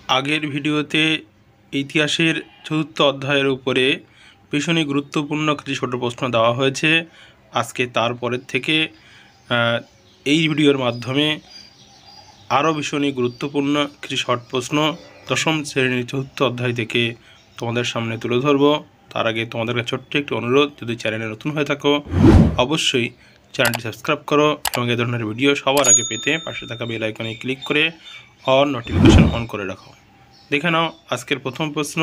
আগের ভিডিওতে ইতিহাসের চতুর্থ অধ্যায়ের উপরে ভীষণই গুরুত্বপূর্ণ কিছু ছোট প্রশ্ন দেওয়া হয়েছে। আজকে তারপরের থেকে এই ভিডিওর মাধ্যমে আরও ভীষণই গুরুত্বপূর্ণ কিছু শর্ট প্রশ্ন দশম শ্রেণীর চতুর্থ অধ্যায় থেকে তোমাদের সামনে তুলে ধরব। তার আগে তোমাদের কাছে ছোট্ট একটি অনুরোধ, যদি চ্যানেলে নতুন হয়ে থাকো অবশ্যই চ্যানেলটি সাবস্ক্রাইব করো এবং এই ধরনের ভিডিও সবার আগে পেতে পাশে থাকা বেল আইকনে ক্লিক করে অল নোটিফিকেশন অন করে রাখো। দেখে নাও আজকের প্রথম প্রশ্ন।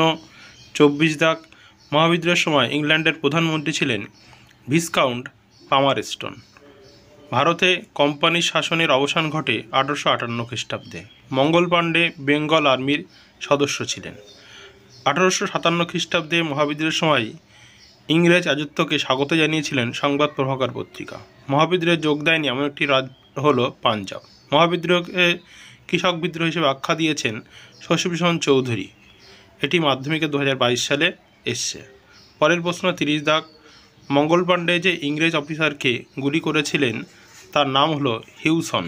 24 দাগ। মহাবিদ্রোহের সময় ইংল্যান্ডের প্রধানমন্ত্রী ছিলেন ভিসকাউন্ট পামারস্টোন। ভারতে কোম্পানির শাসনের অবসান ঘটে 1858 খ্রিস্টাব্দে। মঙ্গল পাণ্ডে বেঙ্গল আর্মির সদস্য ছিলেন। 1857 খ্রিস্টাব্দে মহাবিদ্রোহের সময় ইংরেজ রাজত্বকে স্বাগত জানিয়েছিলেন সংবাদ প্রভাকর পত্রিকা। মহাবিদ্রোহে যোগ দেয়নি এমন একটি রাজ্য হলো পাঞ্জাব। মহাবিদ্রোহকে কৃষক বিদ্রোহ হিসেবে আখ্যা দিয়েছেন শশীভূষণ চৌধুরী। এটি মাধ্যমিকে 2022 সালে এসছে। পরের প্রশ্ন 30 দাগ। মঙ্গল পাণ্ডে যে ইংরেজ অফিসারকে গুলি করেছিলেন তার নাম হলো হিউসন।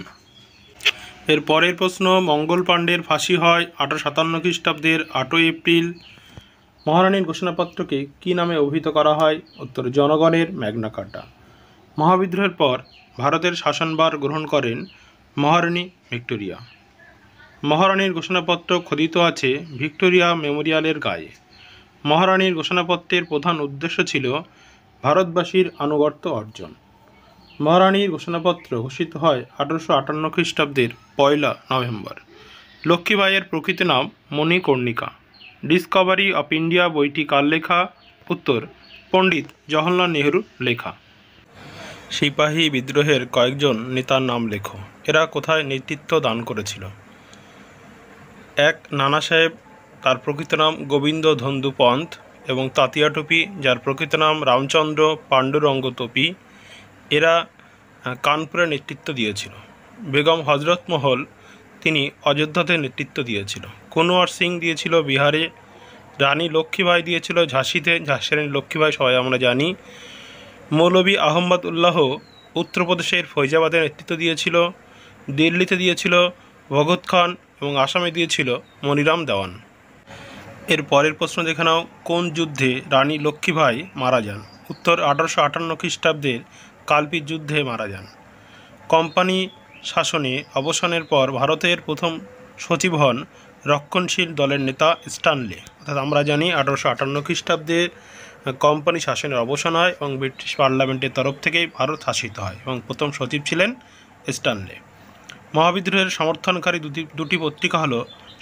এর পরের প্রশ্ন। মঙ্গল পাণ্ডের ফাঁসি হয় 1857 খ্রিস্টাব্দের 8 এপ্রিল। মহারানীর ঘোষণাপত্রকে কী নামে অভিহিত করা হয়? উত্তর জনগণের ম্যাগনা কার্টা। মহাবিদ্রোহের পর ভারতের শাসনভার গ্রহণ করেন মহারানী ভিক্টোরিয়া। মহারানীর ঘোষণাপত্র খোদিত আছে ভিক্টোরিয়া মেমোরিয়ালের গায়ে। মহারানীর ঘোষণাপত্রের প্রধান উদ্দেশ্য ছিল ভারতবাসীর আনুগত্য অর্জন। মহারানীর ঘোষণাপত্র ঘোষিত হয় 1858 খ্রিস্টাব্দের 1 নভেম্বর। লক্ষ্মীবাঈয়ের প্রকৃত নাম মণিকর্ণিকা। ডিসকভারি অফ ইন্ডিয়া বইটি কার লেখা? উত্তর পণ্ডিত জওহরলাল নেহরুর লেখা। সিপাহী বিদ্রোহের কয়েকজন নেতার নাম লেখো। এরা কোথায় নেতৃত্ব দান করেছিল? 1 নানা সাহেব, তার প্রকৃত নাম গোবিন্দ ধন্দু পন্থ, এবং তাতিয়া টুপি, যার প্রকৃত নাম রামচন্দ্র পাণ্ডুরঙ্গ তোপি। এরা কানপুরে নেতৃত্ব দিয়েছিল। বেগম হজরত মহল, তিনি অযোধ্যাতে নেতৃত্ব দিয়েছিল। কুনওয়ার সিং দিয়েছিল বিহারে। রানী লক্ষ্মীবাঈ দিয়েছিল ঝাঁসিতে। ঝাঁসির লক্ষ্মীবাঈ সবাই আমরা জানি। মৌলভী আহমদ উল্লাহ উত্তরপ্রদেশের ফৈজাবাদে নেতৃত্ব দিয়েছিল। দিল্লিতে দিয়েছিল ভগৎ খান এবং আসামে দিয়েছিল মনিরাম দেওয়ান। এর পরের প্রশ্ন দেখে নাও। কোন যুদ্ধে রানী লক্ষ্মীবাঈ মারা যান? উত্তর 1858 খ্রিস্টাব্দের কালপির যুদ্ধে মারা যান। কোম্পানি শাসনে অবসানের পর ভারতের প্রথম সচিব হন রক্ষণশীল দলের নেতা স্ট্যানলে। অর্থাৎ আমরা জানি 1858 খ্রিস্টাব্দে কোম্পানি শাসনের অবসান হয় এবং ব্রিটিশ পার্লামেন্টের তরফ থেকেই ভারত শাসিত হয় এবং প্রথম সচিব ছিলেন স্ট্যানলে। মহাবিদ্রোহের সমর্থনকারী দুটি পত্রিকা হলো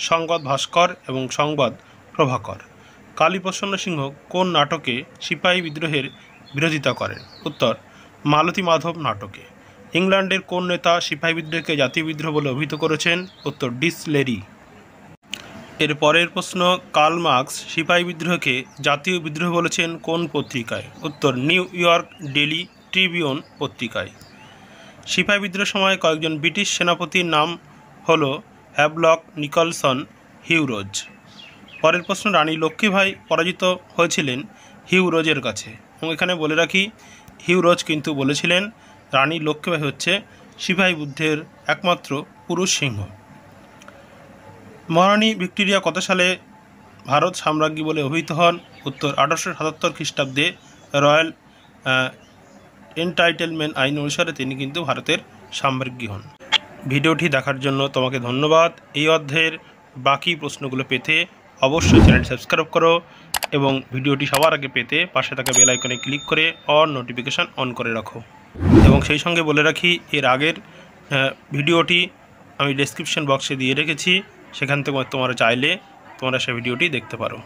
সংবাদ ভাস্কর এবং সংবাদ প্রভাকর। কালীপ্রসন্ন সিংহ কোন নাটকে সিপাহী বিদ্রোহের বিরোধিতা করেন? উত্তর মালতী মাধব নাটকে। ইংল্যান্ডের কোন নেতা সিপাহী বিদ্রোহকে জাতীয় বিদ্রোহ বলে অভিহিত করেছেন? উত্তর ডিসলেরি। এর পরের প্রশ্ন। কার্ল মার্কস সিপাহী বিদ্রোহকে জাতীয় বিদ্রোহ বলেছেন কোন পত্রিকায়? উত্তর নিউ ইয়র্ক ডেইলি ট্রিবিউন পত্রিকায়। সিপাহী বিদ্রোহের সময় কয়েকজন ব্রিটিশ সেনাপতির নাম হলো হ্যাভলক, নিকলসন, হিউ রোজ। পরের প্রশ্ন। রানী লক্ষ্মীবাঈ পরাজিত হয়েছিলেন হিউ রোজের কাছে, এবং এখানে বলে রাখি হিউ রোজ কিন্তু বলেছিলেন রানী লক্ষ্মীবাঈ হচ্ছে সিপাহী যুদ্ধের একমাত্র পুরুষ সিংহ। মহারানী ভিক্টোরিয়া কত সালে ভারত সাম্রাজ্ঞী বলে অভিহিত হন? উত্তর 1877 খ্রিস্টাব্দে রয়্যাল এন্টাইটেলমেন্ট আইন অনুসারে তিনি কিন্তু ভারতের সাম্রাজ্ঞী হন। ভিডিওটি দেখার জন্য তোমাকে ধন্যবাদ। এই অধ্যায়ের বাকি প্রশ্নগুলো পেতে অবশ্যই চ্যানেলটি সাবস্ক্রাইব করো এবং ভিডিওটি সবার আগে পেতে পাশে থাকা বেল আইকনে ক্লিক করে অল নোটিফিকেশান অন করে রাখো। এবং সেই সঙ্গে বলে রাখি এর আগের ভিডিওটি আমি ডেসক্রিপশন বক্সে দিয়ে রেখেছি, সেখান থেকে তোমরা চাইলে তোমরা সেই ভিডিওটি দেখতে পারো।